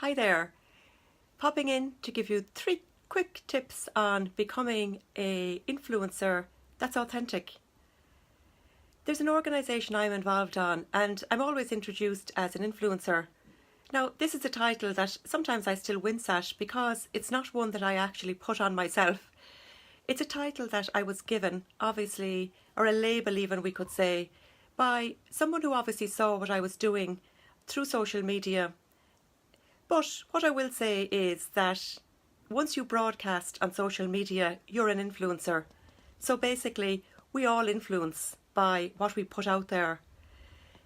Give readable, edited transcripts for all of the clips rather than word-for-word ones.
Hi there, popping in to give you 3 quick tips on becoming an influencer that's authentic. There's an organisation I'm involved on and I'm always introduced as an influencer. Now, this is a title that sometimes I still wince at because it's not one that I actually put on myself. It's a title that I was given, obviously, or a label even we could say, by someone who obviously saw what I was doing through social media. But what I will say is that once you broadcast on social media, you're an influencer. So basically, we all influence by what we put out there.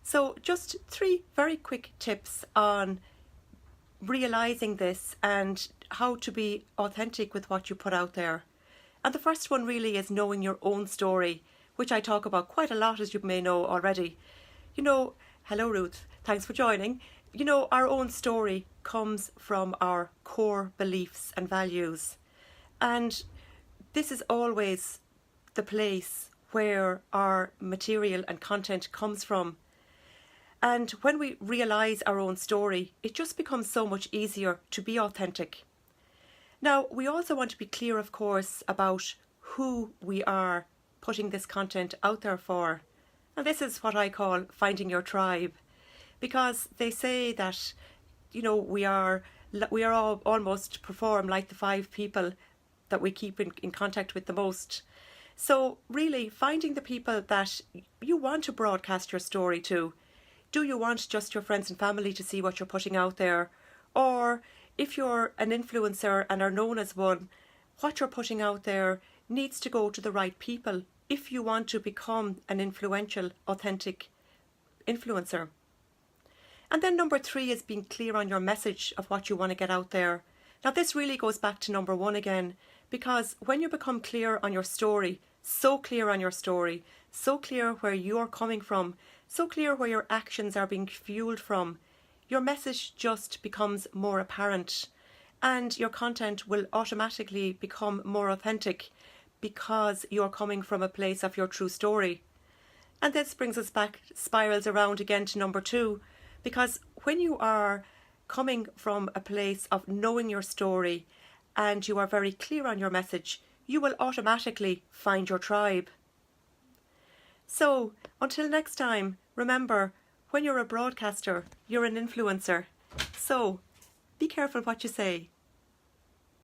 So just 3 very quick tips on realising this and how to be authentic with what you put out there. And the first one really is knowing your own story, which I talk about quite a lot, as you may know already. Hello Ruth, thanks for joining. Our own story comes from our core beliefs and values. And this is always the place where our material and content comes from. And when we realise our own story, it just becomes so much easier to be authentic. Now, we also want to be clear, of course, about who we are putting this content out there for. And this is what I call finding your tribe. Because they say that, we are all almost perform like the 5 people that we keep in contact with the most. So really finding the people that you want to broadcast your story to. Do you want just your friends and family to see what you're putting out there? Or if you're an influencer and are known as one, what you're putting out there needs to go to the right people if you want to become an influential, authentic influencer. And then number 3 is being clear on your message of what you want to get out there. Now this really goes back to number 1 again, because when you become clear on your story, so clear on your story, so clear where you're coming from, so clear where your actions are being fueled from, your message just becomes more apparent and your content will automatically become more authentic because you're coming from a place of your true story. And this brings us back, spirals around again to number 2, because when you are coming from a place of knowing your story and you are very clear on your message, you will automatically find your tribe. So, until next time, remember, when you're a broadcaster, you're an influencer. So, be careful what you say.